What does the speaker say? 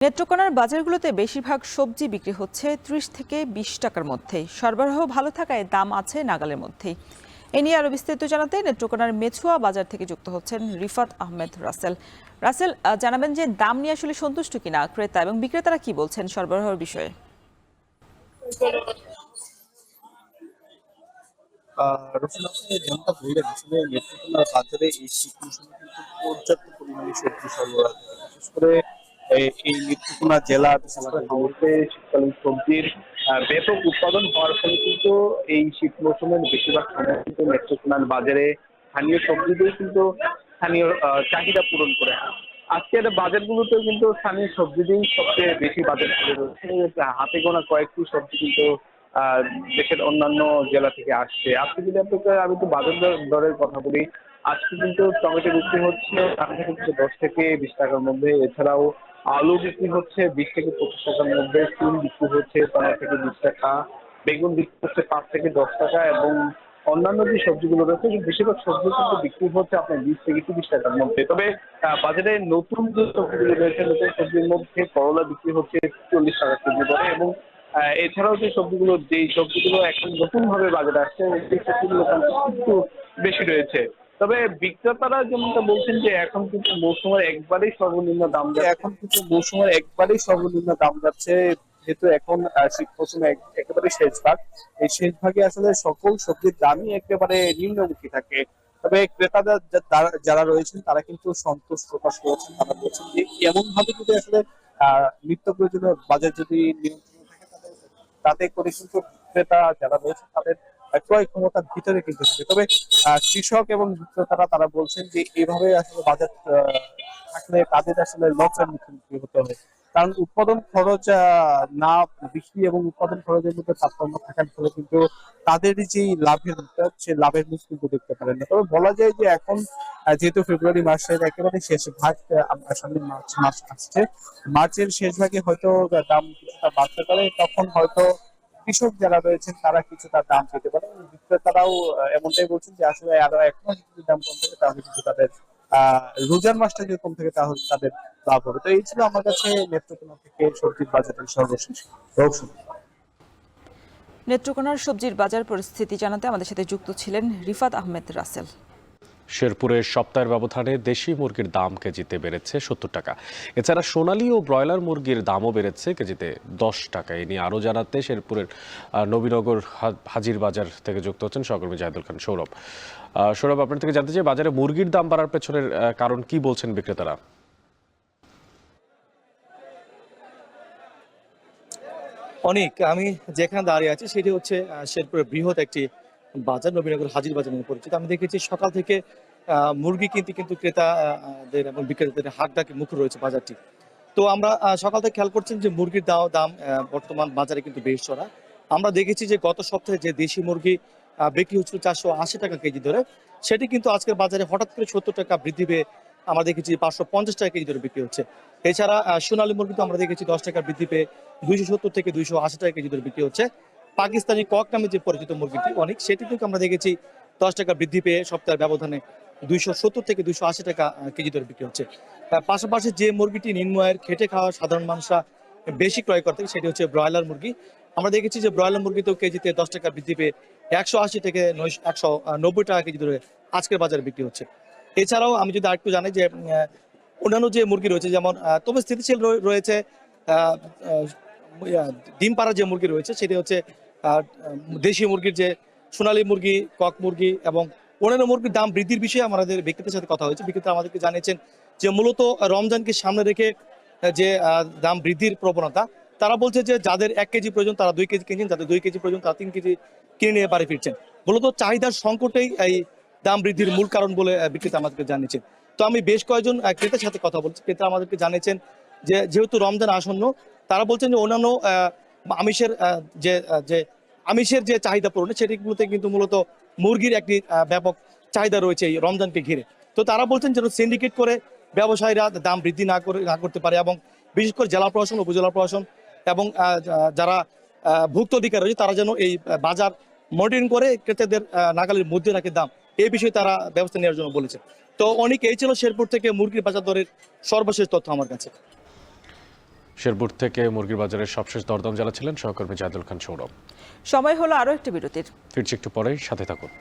নেত্রকোনার বাজারগুলোতে বেশিরভাগ সবজি বিক্রি হচ্ছে ৩০ থেকে ২০ টাকার মধ্যেই। সরবরাহ ভালো থাকায় দাম আছে নাগালের মধ্যেই। এ নিয়ে আরো বিস্তারিত জানাতে নেত্রকোনার মেছুয়া বাজার থেকে যুক্ত হচ্ছেন রিফাত আহমেদ রাসেল। রাসেল, জানাবেন যে দাম নিয়ে আসলে সন্তুষ্ট কিনা ক্রেতা এবং বিক্রেতারা কি বলছেন সরবরাহের বিষয়ে? রসুন আপনি যেমনটা বললেন, আসলে নেত্রকোনার বাজারে এই শীত মৌসুমে কিন্তু পর্যাপ্ত পরিমাণে সবজি সরবরাহ থাকে। বিশেষ করে এই নেত্রকোনা জেলা, বিশেষ করে হাওড়ে শীতকালীন সবজির ব্যাপক উৎপাদন হওয়ার ফলে কিন্তু এই শীত মৌসুমের বেশিরভাগ সময় কিন্তু নেত্রকোনার বাজারে স্থানীয় সবজিতেই কিন্তু স্থানীয় চাহিদা পূরণ করে। আজকের বাজারগুলোতেও কিন্তু স্থানীয় সবজি দিয়েই সবচেয়ে বেশি বাজার করে রয়েছে। হাতে গোনা কয়েকটি সবজি কিন্তু আহ দেশের অন্যান্য জেলা থেকে আসছে। আজকে যদি আপনাকে আমি তো বাজার দরের কথা বলি, আজকে কিন্তু টমেটো বিক্রি হচ্ছে দাম থেকে কিন্তু 10 থেকে 20 টাকার মধ্যে। এছাড়াও আলু বিক্রি হচ্ছে 20 থেকে 25 টাকার মধ্যে, সিম বিক্রি হচ্ছে 15 থেকে 20 টাকা, বেগুন বিক্রি হচ্ছে 5 থেকে 10 টাকা, এবং অন্যান্য যে সবজিগুলো রয়েছে বেশিরভাগ সবজি কিন্তু বিক্রি হচ্ছে আপনার 20 থেকে 30 টাকার মধ্যে। তবে বাজারে নতুন যে সবজিগুলো রয়েছে, নতুন সবজির মধ্যে করলা বিক্রি হচ্ছে 40 টাকা কেজি দরে, এবং এছাড়াও যেই সবজিগুলো এখন নতুন ভাবে বাজারে আসছে সেই সবজিগুলো একটু বেশি রয়েছে। তবে বিক্রেতারা যেমনটা বলছেন যে এখন কিন্তু মৌসুমের একবারেই সর্বনিম্ন দাম যাচ্ছে, যেহেতু এখন শীত মৌসুমে একেবারে শেষ ভাগ। এই শেষ ভাগে আসলে সকল সবজির দামই একেবারে নিম্নমুখী থাকে। তবে ক্রেতাদের যারা রয়েছেন তারা কিন্তু সন্তোষ প্রকাশ করেছেন। তারা বলছেন যে এমন ভাবে যদি আসলে নিত্য প্রয়োজনীয় বাজার যদি নিয়ন্ত্রণে থাকে, তাতে করে কিন্তু ক্রেতা যারা রয়েছে তাদের ক্রয় ক্ষমতার ভিতরে কিন্তু থাকে। তবে কৃষক এবং বিক্রেতারা তারা বলছেন যে এভাবে আসলে বাজার থাকলে তাদের আসলে লসের মুখোমুখি হতে হবে। কারণ উৎপাদন খরচ না বিক্রি এবং উৎপাদন খরচের মধ্যে তারতম্য থাকার ফলে কিন্তু তাদের যে লাভের মুখটা, সে লাভের মুখ কিন্তু দেখতে পারেন না। তবে বলা যায় যে এখন যেহেতু ফেব্রুয়ারি মাসের একেবারে শেষ ভাগ, আমরা সামনে মার্চ মাস আসছে, মার্চের শেষ ভাগে হয়তো দাম কিছুটা বাড়তে পারে। তখন হয়তো কৃষক যারা রয়েছেন তারা কিছুটা দাম পেতে পারে। বিক্রেতারাও এমনটাই বলছেন যে আসলে আরো 1 মাস যদি দাম কম থাকে তাহলে কিন্তু তাদের রোজার মাসটা যদি কম থাকে তাহলে তাদের লাভ হবে। তো এই ছিল আমার কাছে নেত্রকোনা থেকে সবজির বাজারের সর্বশেষ দর্শন। নেত্রকোনার সবজির বাজার পরিস্থিতি জানাতে আমাদের সাথে যুক্ত ছিলেন রিফাত আহমেদ রাসেল। শেরপুরের সপ্তাহের ব্যবধানে দেশি মুরগির দাম কেজিতে বেড়েছে 70 টাকা। এছাড়া সোনালী ও ব্রয়লার মুরগির দামও বেড়েছে কেজিতে 10 টাকা। এ নিয়ে আরও জানাতে শেরপুরের নবীনগর হাজির বাজার থেকে যুক্ত হচ্ছেন সহকর্মী জাহিদুল খান সৌরভ। সৌরভ, আপনার থেকে জানতে চাই বাজারে মুরগির দাম বাড়ার পেছনের কারণ কি বলছেন বিক্রেতারা? আমি যেখানে দাঁড়িয়ে আছি সেটি হচ্ছে শেরপুরের বৃহৎ একটি বাজার, নবীনগর হাজির বাজার নামে পরিচিত। আমি দেখেছি সকাল থেকে মুরগি কিনতে কিন্তু ক্রেতাদের এবং বিক্রেতাদের হাক ডাকে মুখর রয়েছে বাজারটি। তো আমরা সকাল থেকে খেয়াল করছেন যে মুরগির দাম বর্তমান বাজারে কিন্তু বেশ চড়া। আমরা দেখেছি যে গত সপ্তাহে যে দেশি মুরগি বিক্রি হচ্ছিল 480 টাকা কেজি ধরে, সেটি কিন্তু আজকের বাজারে হঠাৎ করে 70 টাকা বৃদ্ধি পেয়ে আমরা দেখেছি 550 টাকা কেজি ধরে বিক্রি হচ্ছে। এছাড়া সোনালী মুরগি তো আমরা দেখেছি 10 টাকা বৃদ্ধি পেয়ে 270 থেকে 280 টাকা কেজি ধরে বিক্রি হচ্ছে। পাকিস্তানি কক নামে যে পরিচিত মুরগিটি সেটি কিন্তু আমরা দেখেছি 10 টাকা বৃদ্ধি পেয়ে সপ্তাহের ব্যবধানে 270 থেকে 280 টাকা কেজি ধরে বিক্রি হচ্ছে। পাশাপাশি যে মুরগিটি নিম্নআয়ের খেটে খাওয়া সাধারণ মানুষরা বেশি ক্রয় করতে, সেটি হচ্ছে ব্রয়লার মুরগি। আমরা দেখেছি যে ব্রয়লার মুরগিতেও কেজিতে 10 টাকা বৃদ্ধি পেয়ে 180 থেকে 190 টাকা কেজি ধরে আজকের বাজারে বিক্রি হচ্ছে। এছাড়াও আমি যদি আরেকটু জানি যে অন্যান্য যে মুরগি রয়েছে, যেমন তবে স্থিতিশীল রয়েছে ডিম পাড়া যে মুরগি রয়েছে সেটি হচ্ছে দেশি মুরগির যে সোনালী মুরগি, কক মুরগি এবং অন্যান্য মুরগির দাম বৃদ্ধির বিষয়ে আমাদের বিক্রেতার সাথে কথা হয়েছে। বিক্রেতা আমাদেরকে জানিয়েছেন যে মূলত রমজানকে সামনে রেখে যে দাম বৃদ্ধির প্রবণতা, তারা বলছে যে যাদের 1 কেজি প্রয়োজন তারা 2 কেজি কিনছেন, যাদের 2 কেজি প্রয়োজন তারা 3 কেজি কিনে নিয়ে বাড়ি ফিরছেন। মূলত চাহিদার সংকটেই এই দাম বৃদ্ধির মূল কারণ বলে বিক্রেতা আমাদেরকে জানিয়েছেন। তো আমি বেশ কয়েকজন ক্রেতার সাথে কথা বলছি। ক্রেতা আমাদেরকে জানিয়েছেন যে যেহেতু রমজান আসন্ন, তারা বলছেন যে অন্যান্য আমিষের যে আমিষের যে চাহিদা পূরণে সেটিগুলোতে কিন্তু মূলত মুরগির একটি ব্যাপক চাহিদা রয়েছে এই রমজানকে ঘিরে। তো তারা বলছেন যেন সিন্ডিকেট করে ব্যবসায়ীরা দাম বৃদ্ধি না করতে পারে, এবং বিশেষ করে জেলা প্রশাসন, উপজেলা প্রশাসন এবং যারা ভুক্ত অধিকার রয়েছে তারা যেন এই বাজার মনিটরিং করে ক্রেতাদের নাগালের মধ্যে রাখে দাম, এই বিষয়ে তারা ব্যবস্থা নেওয়ার জন্য বলেছে। তো এই ছিল শেরপুর থেকে মুরগির বাজার দরের সর্বশেষ তথ্য আমার কাছে। শেরপুর থেকে মুরগির বাজারের সবশেষ দরদাম জানাচ্ছিলেন সহকর্মী জাহিদুল খান সৌরভ। সময় হলো আরও একটি বিরতির। ফিরছি একটু পরেই, সাথে থাকুন।